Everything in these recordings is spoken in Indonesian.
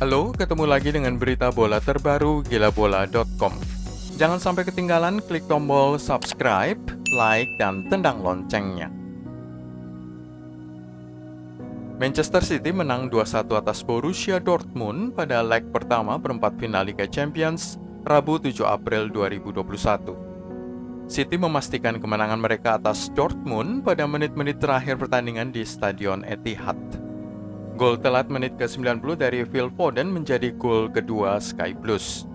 Halo, ketemu lagi dengan berita bola terbaru gilabola.com. Jangan sampai ketinggalan, klik tombol subscribe, like, dan tendang loncengnya. Manchester City menang 2-1 atas Borussia Dortmund pada leg pertama perempat final Liga Champions, Rabu 7 April 2021. City memastikan kemenangan mereka atas Dortmund pada menit-menit terakhir pertandingan di Stadion Etihad. Gol telat menit ke-90 dari Phil Foden menjadi gol kedua Sky Blues.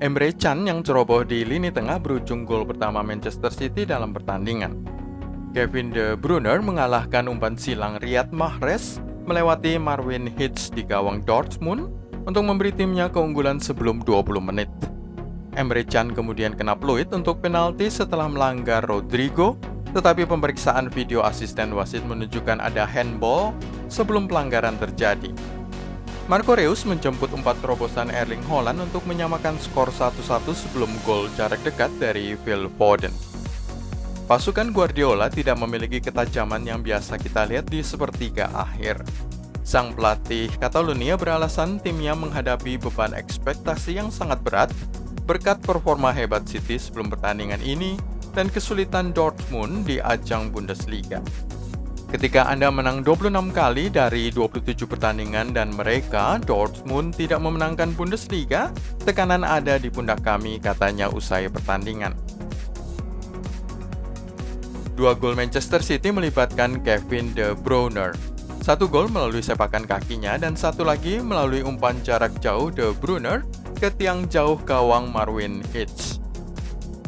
Emre Can yang ceroboh di lini tengah berujung gol pertama Manchester City dalam pertandingan. Kevin De Bruyne mengalahkan umpan silang Riyad Mahrez melewati Marvin Hitz di gawang Dortmund untuk memberi timnya keunggulan sebelum 20 menit. Emre Can kemudian kena peluit untuk penalti setelah melanggar Rodrigo, tetapi pemeriksaan video asisten wasit menunjukkan ada handball sebelum pelanggaran terjadi. Marco Reus menjemput umpan terobosan Erling Haaland untuk menyamakan skor 1-1 sebelum gol jarak dekat dari Phil Foden. Pasukan Guardiola tidak memiliki ketajaman yang biasa kita lihat di sepertiga akhir. Sang pelatih Catalonia beralasan timnya menghadapi beban ekspektasi yang sangat berat berkat performa hebat City sebelum pertandingan ini dan kesulitan Dortmund di ajang Bundesliga. Ketika Anda menang 26 kali dari 27 pertandingan dan mereka, Dortmund, tidak memenangkan Bundesliga, tekanan ada di pundak kami, katanya usai pertandingan. Dua gol Manchester City melibatkan Kevin De Bruyne. Satu gol melalui sepakan kakinya dan satu lagi melalui umpan jarak jauh De Bruyne ke tiang jauh gawang Marvin Hitz.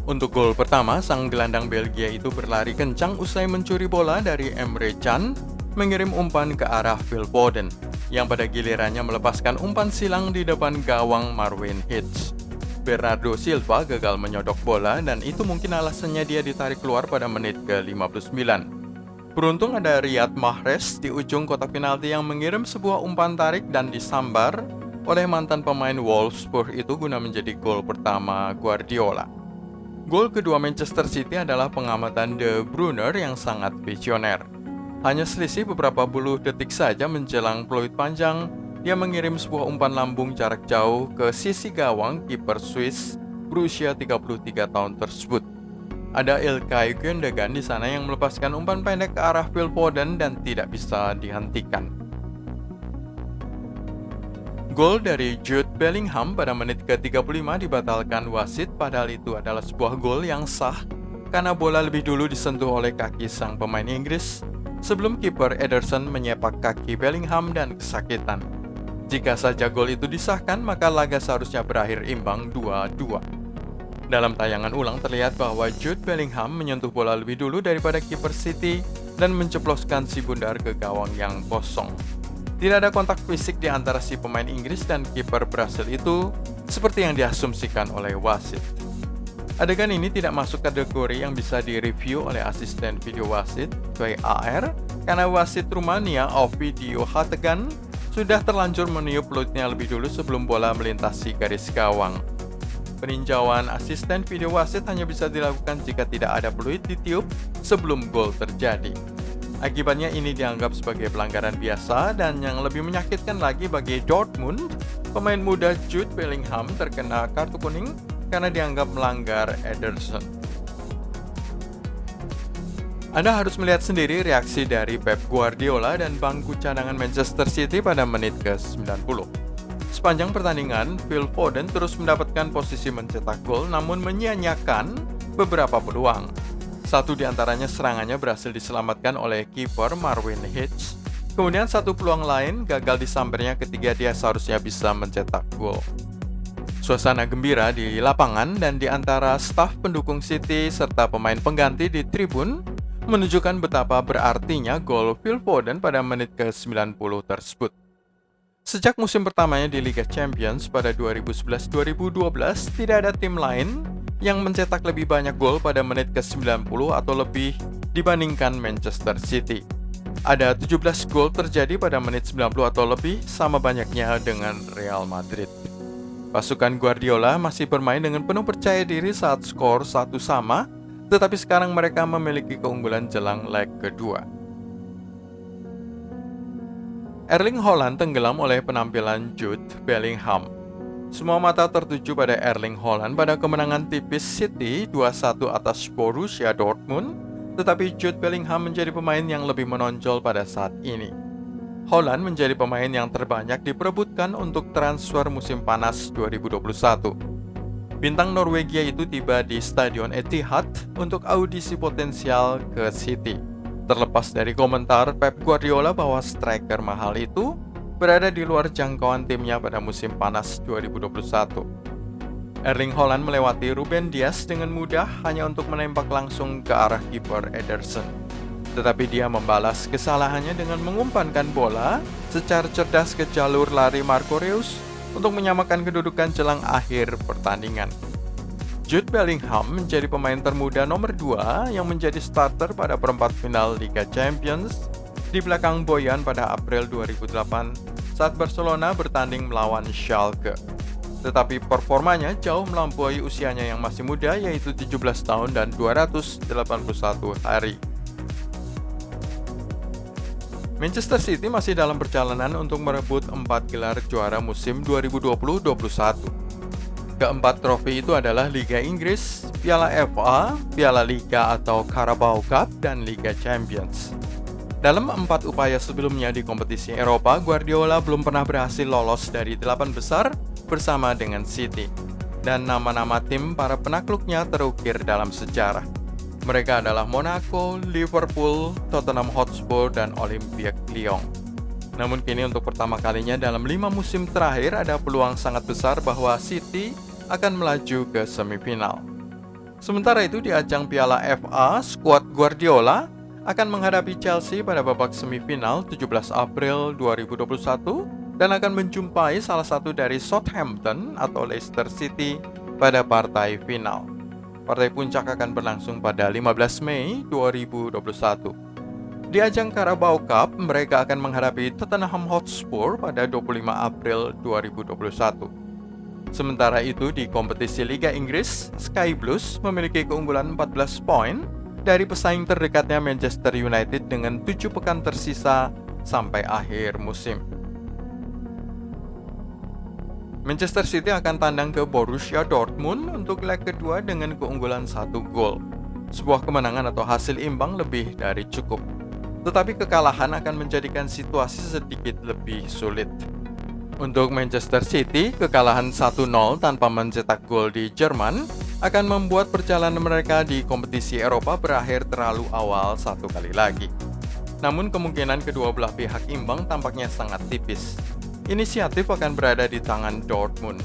Untuk gol pertama, sang gelandang Belgia itu berlari kencang usai mencuri bola dari Emre Can, mengirim umpan ke arah Phil Foden, yang pada gilirannya melepaskan umpan silang di depan gawang Marvin Hitz. Bernardo Silva gagal menyodok bola dan itu mungkin alasannya dia ditarik keluar pada menit ke-59. Beruntung ada Riyad Mahrez di ujung kotak penalti yang mengirim sebuah umpan tarik dan disambar oleh mantan pemain Wolfsburg itu guna menjadi gol pertama Guardiola. Gol kedua Manchester City adalah pengamatan De Bruyne yang sangat visioner. Hanya selisih beberapa puluh detik saja menjelang peluit panjang, dia mengirim sebuah umpan lambung jarak jauh ke sisi gawang kiper Swiss berusia 33 tahun tersebut. Ada Ilkay Gundogan di sana yang melepaskan umpan pendek ke arah Phil Foden dan tidak bisa dihentikan. Gol dari Jude Bellingham pada menit ke-35 dibatalkan wasit, padahal itu adalah sebuah gol yang sah karena bola lebih dulu disentuh oleh kaki sang pemain Inggris sebelum kiper Ederson menyepak kaki Bellingham dan kesakitan. Jika saja gol itu disahkan, maka laga seharusnya berakhir imbang 2-2. Dalam tayangan ulang terlihat bahwa Jude Bellingham menyentuh bola lebih dulu daripada kiper City dan menceploskan si bundar ke gawang yang kosong. Tidak ada kontak fisik di antara si pemain Inggris dan kiper Brasil itu, seperti yang diasumsikan oleh wasit. Adegan ini tidak masuk kategori yang bisa direview oleh asisten video wasit VAR, karena wasit Rumania Ovidiu Hategan sudah terlanjur meniup peluitnya lebih dulu sebelum bola melintasi garis gawang. Peninjauan asisten video wasit hanya bisa dilakukan jika tidak ada peluit ditiup sebelum gol terjadi. Akibatnya ini dianggap sebagai pelanggaran biasa dan yang lebih menyakitkan lagi bagi Dortmund, pemain muda Jude Bellingham terkena kartu kuning karena dianggap melanggar Ederson. Anda harus melihat sendiri reaksi dari Pep Guardiola dan bangku cadangan Manchester City pada menit ke-90. Sepanjang pertandingan, Phil Foden terus mendapatkan posisi mencetak gol namun menyia-nyiakan beberapa peluang. Satu di antaranya serangannya berhasil diselamatkan oleh kiper Marvin Hitz. Kemudian satu peluang lain gagal disambernya ketika dia seharusnya bisa mencetak gol. Suasana gembira di lapangan dan di antara staf pendukung City serta pemain pengganti di tribun menunjukkan betapa berartinya gol Phil Foden pada menit ke-90 tersebut. Sejak musim pertamanya di Liga Champions pada 2011-2012, tidak ada tim lain yang mencetak lebih banyak gol pada menit ke-90 atau lebih dibandingkan Manchester City. Ada 17 gol terjadi pada menit 90 atau lebih, sama banyaknya dengan Real Madrid. Pasukan Guardiola masih bermain dengan penuh percaya diri saat skor 1-1, tetapi sekarang mereka memiliki keunggulan jelang leg kedua. Erling Haaland tenggelam oleh penampilan Jude Bellingham. Semua mata tertuju pada Erling Haaland pada kemenangan tipis City 2-1 atas Borussia Dortmund, tetapi Jude Bellingham menjadi pemain yang lebih menonjol pada saat ini. Haaland menjadi pemain yang terbanyak diperebutkan untuk transfer musim panas 2021. Bintang Norwegia itu tiba di Stadion Etihad untuk audisi potensial ke City. Terlepas dari komentar Pep Guardiola bahwa striker mahal itu berada di luar jangkauan timnya pada musim panas 2021. Erling Haaland melewati Ruben Dias dengan mudah hanya untuk menembak langsung ke arah kiper Ederson. Tetapi dia membalas kesalahannya dengan mengumpankan bola secara cerdas ke jalur lari Marco Reus untuk menyamakan kedudukan jelang akhir pertandingan. Jude Bellingham menjadi pemain termuda nomor 2 yang menjadi starter pada perempat final Liga Champions di belakang Bojan pada April 2008 saat Barcelona bertanding melawan Schalke. Tetapi performanya jauh melampaui usianya yang masih muda, yaitu 17 tahun dan 281 hari. Manchester City masih dalam perjalanan untuk merebut 4 gelar juara musim 2020-21. Keempat trofi itu adalah Liga Inggris, Piala FA, Piala Liga atau Carabao Cup, dan Liga Champions. Dalam 4 upaya sebelumnya di kompetisi Eropa, Guardiola belum pernah berhasil lolos dari 8 besar bersama dengan City. Dan nama-nama tim para penakluknya terukir dalam sejarah. Mereka adalah Monaco, Liverpool, Tottenham Hotspur, dan Olympique Lyon. Namun kini untuk pertama kalinya dalam 5 musim terakhir ada peluang sangat besar bahwa City akan melaju ke semifinal. Sementara itu di ajang Piala FA, skuad Guardiola akan menghadapi Chelsea pada babak semifinal 17 April 2021 dan akan menjumpai salah satu dari Southampton atau Leicester City pada partai final. Partai puncak akan berlangsung pada 15 Mei 2021. Di ajang Carabao Cup, mereka akan menghadapi Tottenham Hotspur pada 25 April 2021. Sementara itu di kompetisi Liga Inggris, Sky Blues memiliki keunggulan 14 poin dari pesaing terdekatnya Manchester United dengan 7 pekan tersisa sampai akhir musim. Manchester City akan tandang ke Borussia Dortmund untuk leg kedua dengan keunggulan 1 gol. Sebuah kemenangan atau hasil imbang lebih dari cukup. Tetapi kekalahan akan menjadikan situasi sedikit lebih sulit. Untuk Manchester City, kekalahan 1-0 tanpa mencetak gol di Jerman akan membuat perjalanan mereka di kompetisi Eropa berakhir terlalu awal satu kali lagi. Namun kemungkinan kedua belah pihak imbang tampaknya sangat tipis. Inisiatif akan berada di tangan Dortmund.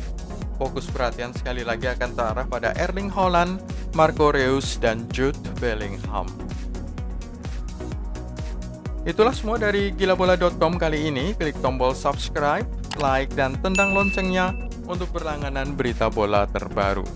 Fokus perhatian sekali lagi akan terarah pada Erling Haaland, Marco Reus, dan Jude Bellingham. Itulah semua dari gilabola.com kali ini. Klik tombol subscribe, like, dan tendang loncengnya untuk berlangganan berita bola terbaru.